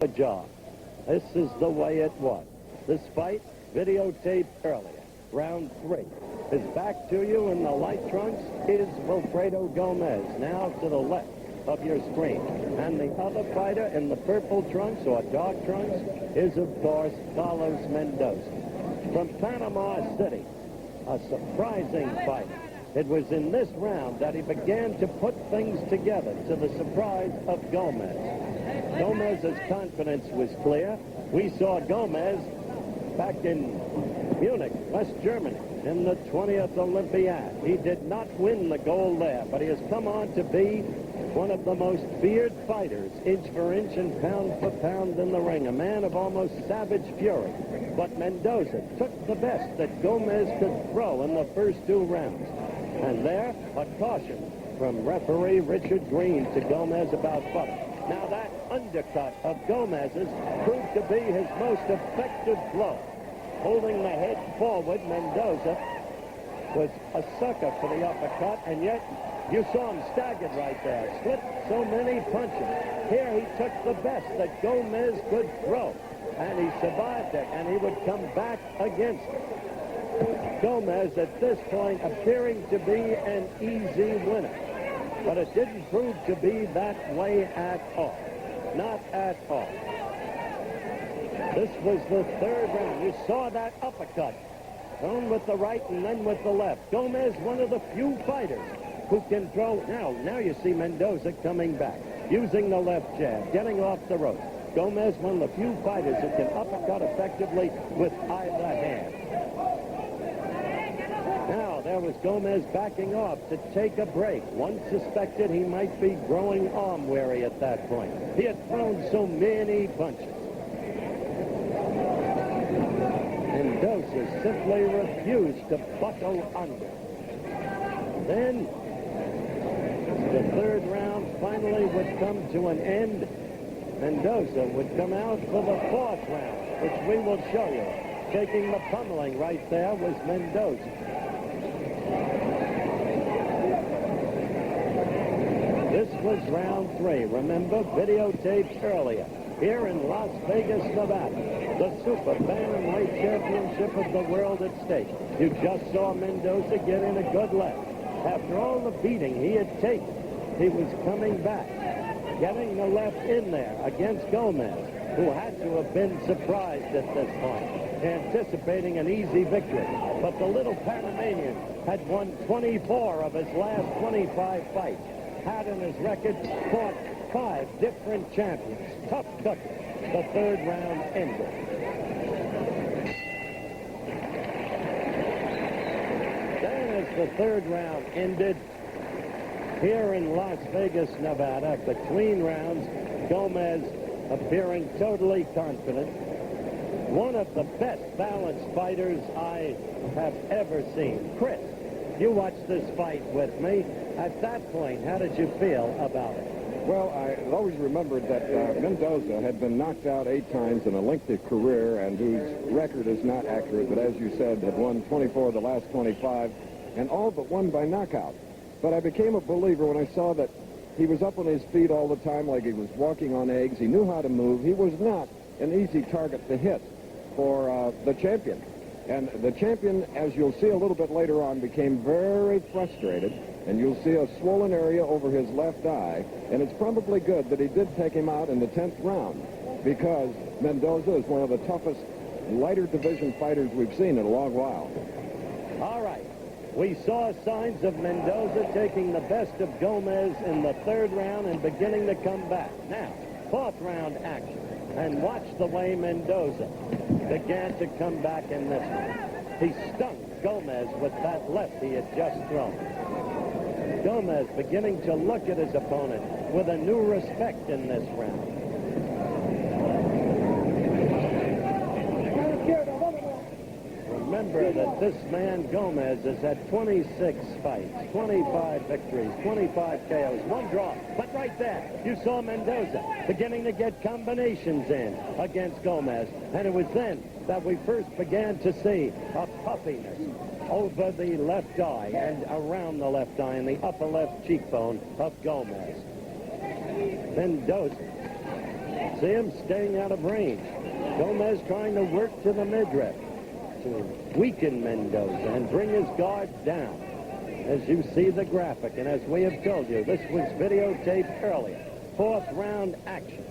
the job. This is the way it was. This fight, videotaped earlier. Round 3. Is back to you in the light trunks is Wilfredo Gomez, now to the left of your screen. And the other fighter in the purple trunks or dark trunks is, of course, Carlos Mendoza. From Panama City, a surprising fighter. It was in this round that he began to put things together to the surprise of Gomez. Gomez's confidence was clear. We saw Gomez back in Munich, West Germany, in the 20th Olympiad. He did not win the gold there, but he has come on to be one of the most feared fighters, inch for inch and pound for pound in the ring, a man of almost savage fury. But Mendoza took the best that Gomez could throw in the first 2 rounds. And there, a caution from referee Richard Green to Gomez about butter. Now that undercut of Gomez's proved to be his most effective blow. Holding the head forward, Mendoza was a sucker for the uppercut, and yet you saw him staggered right there. Slipped so many punches. Here he took the best that Gomez could throw, and he survived it, and he would come back against it. Gomez at this point appearing to be an easy winner, but it didn't prove to be that way at all. Not at all. This was the 3rd round. You saw that uppercut thrown with the right and then with the left. Gomez, one of the few fighters who can throw. Now you see Mendoza coming back, using the left jab, getting off the rope. Gomez, one of the few fighters who can uppercut effectively with either hand. Now, there was Gomez backing off to take a break. One suspected he might be growing arm weary at that point. He had thrown so many punches. Mendoza simply refused to buckle under. Then, the 3rd round finally would come to an end. Mendoza would come out for the 4th round, which we will show you. Taking the pummeling right there was Mendoza. This was round 3. Remember, videotaped earlier. Here in Las Vegas, Nevada, the Super Bantamweight Championship of the world at stake. You just saw Mendoza get in a good left. After all the beating he had taken, he was coming back, getting the left in there against Gomez, who had to have been surprised at this point, anticipating an easy victory. But the little Panamanian had won 24 of his last 25 fights, had in his record fought 5 different champions. Tough cookie. The 3rd round ended. Then as the 3rd round ended, here in Las Vegas, Nevada, between rounds, Gomez appearing totally confident. One of the best balanced fighters I have ever seen. Chris, you watched this fight with me. At that point, how did you feel about it? Well, I always remembered that Mendoza had been knocked out 8 times in a lengthy career and whose record is not accurate, but as you said, had won 24 of the last 25 and all but won by knockout. But I became a believer when I saw that he was up on his feet all the time like he was walking on eggs. He knew how to move. He was not an easy target to hit for the champion. And the champion, as you'll see a little bit later on, became very frustrated. And you'll see a swollen area over his left eye. And it's probably good that he did take him out in the 10th round, because Mendoza is one of the toughest lighter division fighters we've seen in a long while. All right. We saw signs of Mendoza taking the best of Gomez in the 3rd round and beginning to come back. Now, 4th round action. And watch the way Mendoza began to come back in this one. He stung Gomez with that left he had just thrown. Gomez beginning to look at his opponent with a new respect in this round. Remember that this man, Gomez, has had 26 fights, 25 victories, 25 KOs, 1 draw. But right there, you saw Mendoza beginning to get combinations in against Gomez. And it was then that we first began to see a puffiness over the left eye and around the left eye and the upper left cheekbone of Gomez. Mendoza see him staying out of range. Gomez trying to work to the midriff to weaken Mendoza and bring his guard down. As you see the graphic, and as we have told you, this was videotaped earlier. Fourth round action.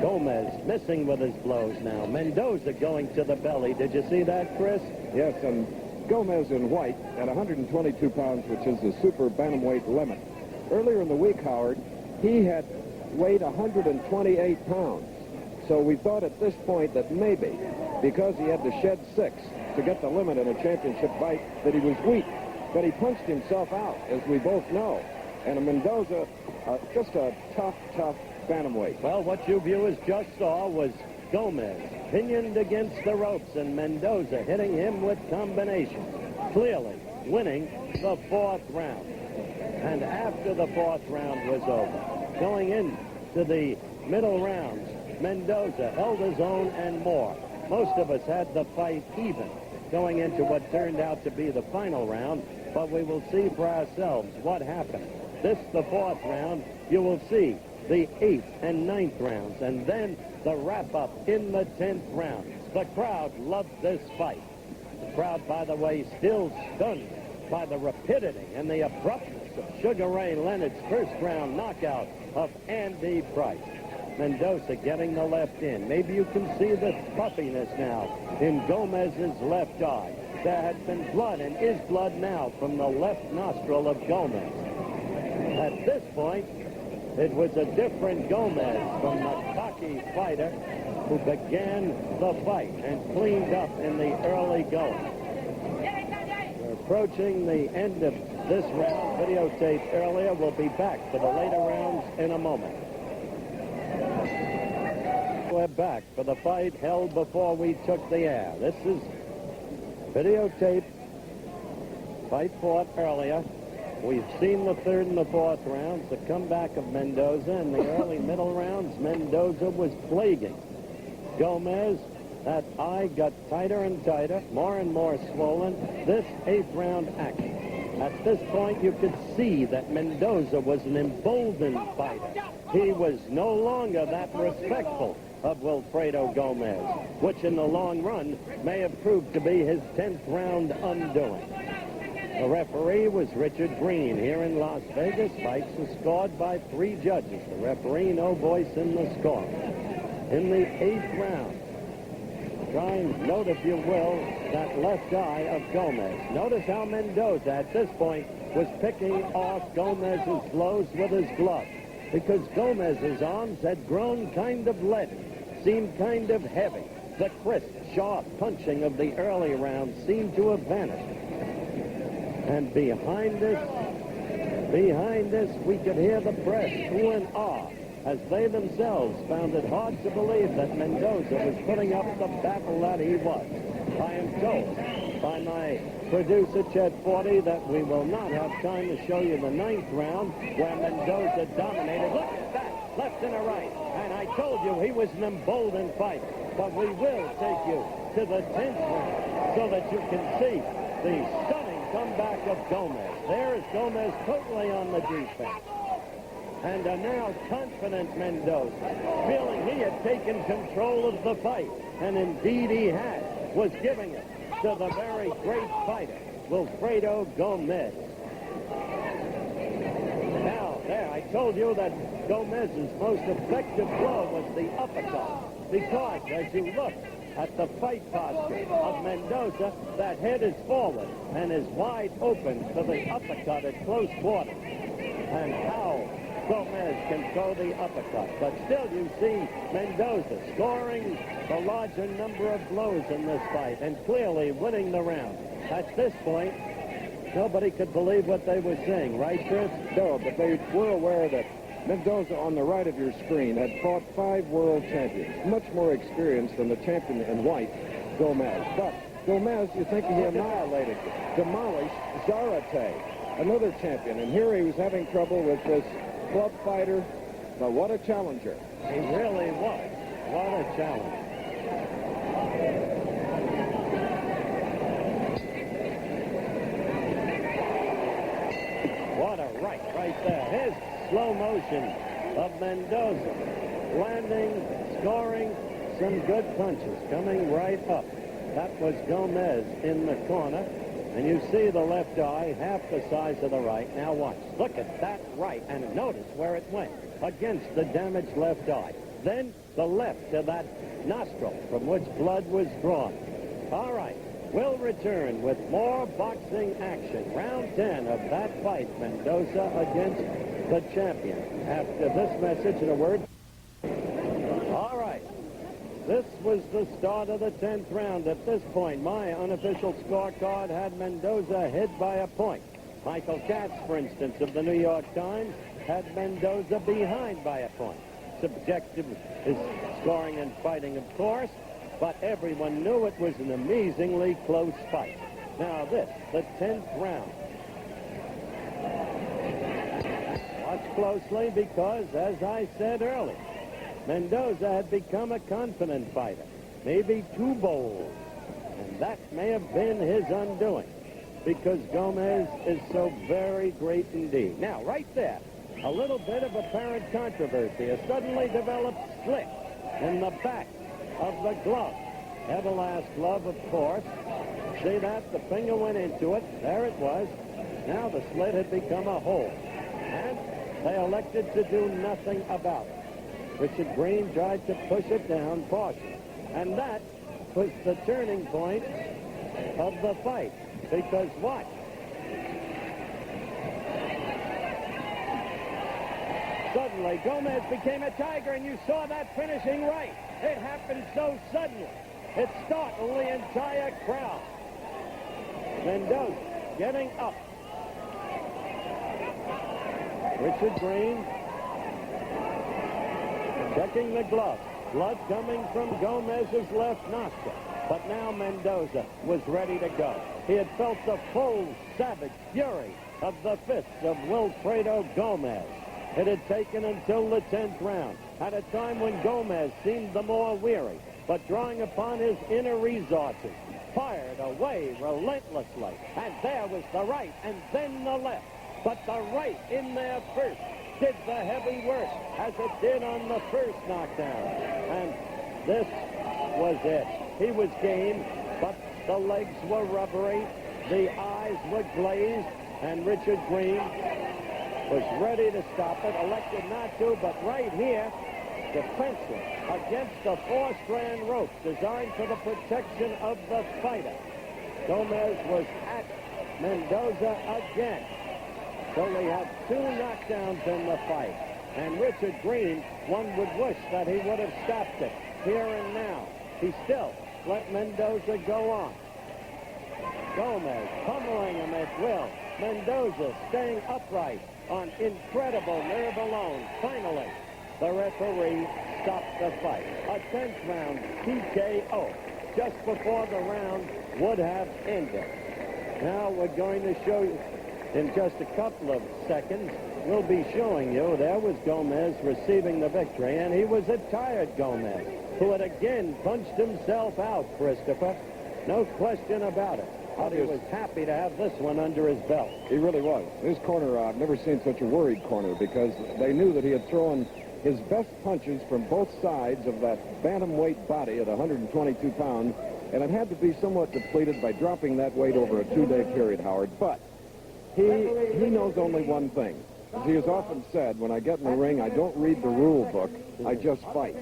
Gomez missing with his blows now. Mendoza going to the belly. Did you see that, Chris? Yes, and Gomez in white at 122 pounds, which is the super bantamweight limit. Earlier in the week, Howard, he had weighed 128 pounds. So we thought at this point that maybe, because he had to shed 6 to get the limit in a championship fight, that he was weak. But he punched himself out, as we both know. And a Mendoza, just a tough bantamweight. Well, what you viewers just saw was Gomez pinioned against the ropes and Mendoza hitting him with combinations, clearly winning the fourth round. And after the fourth round was over, going into the middle rounds, Mendoza held his own and more. Most of us had the fight even going into what turned out to be the final round, but we will see for ourselves what happened. This, the fourth round, you will see the 8th and 9th rounds, and then the wrap-up in the 10th round. The crowd loved this fight. The crowd, by the way, still stunned by the rapidity and the abruptness of Sugar Ray Leonard's first-round knockout of Andy Price. Mendoza getting the left in. Maybe you can see the puffiness now in Gomez's left eye. There had been blood and is blood now from the left nostril of Gomez. At this point, it was a different Gomez from the cocky fighter who began the fight and cleaned up in the early going. We're approaching the end of this round, videotaped earlier. We'll be back for the later rounds in a moment. We're back for the fight held before we took the air. This is videotaped fight fought earlier. We've seen the third and the fourth rounds, the comeback of Mendoza. In the early middle rounds, Mendoza was plaguing Gomez. That eye got tighter and tighter, more and more swollen. This 8th round action. At this point, you could see that Mendoza was an emboldened fighter. He was no longer that respectful of Wilfredo Gomez, which in the long run may have proved to be his 10th round undoing. The referee was Richard Green here in Las Vegas. Fights were scored by 3 judges. The referee, no voice in the score. In the 8th round, try and note, if you will, that left eye of Gomez. Notice how Mendoza, at this point, was picking off Gomez's blows with his glove, because Gomez's arms had grown kind of leaden, seemed kind of heavy. The crisp, sharp punching of the early rounds seemed to have vanished. And behind us, we could hear the press ooh and ah, as they themselves found it hard to believe that Mendoza was putting up the battle that he was. I am told by my producer, Chet Forty, that we will not have time to show you the 9th round where Mendoza dominated. Look at that, left and a right. And I told you he was an emboldened fighter. But we will take you to the 10th round so that you can see the stunning comeback of Gomez. There is Gomez totally on the defense. And a now confident Mendoza, feeling he had taken control of the fight, and indeed he had, was giving it to the very great fighter, Wilfredo Gomez. Now, there, I told you that Gomez's most effective blow was the uppercut, because as you look at the fight posture of Mendoza, that head is forward and is wide open for the uppercut at close quarters. And how Gomez can throw the uppercut. But still, you see Mendoza scoring the larger number of blows in this fight and clearly winning the round. At this point, nobody could believe what they were seeing, right, Chris? No, but they were aware that Mendoza, on the right of your screen, had fought 5 world champions, much more experienced than the champion in white, Gomez. But Gomez, you think he annihilated, demolished Zarate, another champion. And here he was having trouble with this club fighter, but what a challenger. He really was. What a challenge. What a right there. Here's slow motion of Mendoza. Landing, scoring some good punches, coming right up. That was Gomez in the corner. And you see the left eye, half the size of the right. Now watch. Look at that right, and notice where it went. Against the damaged left eye. Then the left to that nostril from which blood was drawn. All right. We'll return with more boxing action. Round 10 of that fight, Mendoza against the champion. After this message and a word. All right. This was the start of the 10th round. At this point, my unofficial scorecard had Mendoza ahead by a point. Michael Katz, for instance, of the New York Times, had Mendoza behind by a point. Subjective is scoring and fighting, of course, but everyone knew it was an amazingly close fight. Now this, the 10th round. Watch closely because, as I said earlier, Mendoza had become a confident fighter, maybe too bold, and that may have been his undoing because Gomez is so very great indeed. Now, right there, a little bit of apparent controversy. A suddenly developed slit in the back of the glove. Everlast glove, of course. See that? The finger went into it. There it was. Now the slit had become a hole, and they elected to do nothing about it. Richard Green tried to push it down partially. And that was the turning point of the fight. Because what? Suddenly, Gomez became a tiger, and you saw that finishing right. It happened so suddenly. It startled the entire crowd. Mendoza getting up. Richard Green checking the glove. Blood coming from Gomez's left nostril. But now Mendoza was ready to go. He had felt the full, savage fury of the fists of Wilfredo Gomez. It had taken until the 10th round, at a time when Gomez seemed the more weary, but drawing upon his inner resources, fired away relentlessly. And there was the right, and then the left. But the right in there first did the heavy work, as it did on the first knockdown. And this was it. He was game, but the legs were rubbery, the eyes were glazed, and Richard Green was ready to stop it, elected not to, but right here, defensive against the 4-strand rope designed for the protection of the fighter. Gomez was at Mendoza again. So they had 2 knockdowns in the fight. And Richard Green, one would wish that he would have stopped it here and now. He still let Mendoza go on. Gomez pummeling him at will. Mendoza staying upright on incredible nerve alone. Finally, the referee stopped the fight. A 10th round TKO just before the round would have ended. Now we're going to show you in just a couple of seconds. We'll be showing you there was Gomez receiving the victory, and he was a tired Gomez who had again punched himself out, Christopher. No question about it. But he was happy to have this one under his belt. He really was. His corner, I've never seen such a worried corner because they knew that he had thrown his best punches from both sides of that bantamweight body at 122 pounds, and it had to be somewhat depleted by dropping that weight over a 2-day period, Howard. But he knows only one thing. As he has often said, when I get in the ring, I don't read the rule book, I just fight.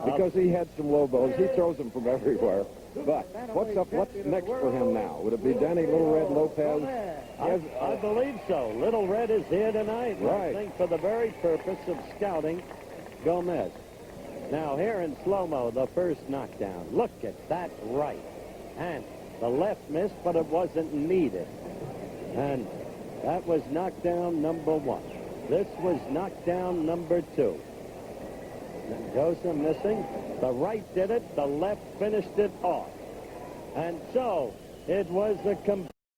Because he had some low blows. He throws them from everywhere. But what's next for him now? Would it be Danny Little Red Lopez? I believe so. Little Red is here tonight, right. I think, for the very purpose of scouting Gomez. Now, here in slow-mo, the first knockdown. Look at that right. And the left missed, but it wasn't needed. And that was knockdown number 1. This was knockdown number 2. Mendoza missing. The right did it. The left finished it off. And so it was a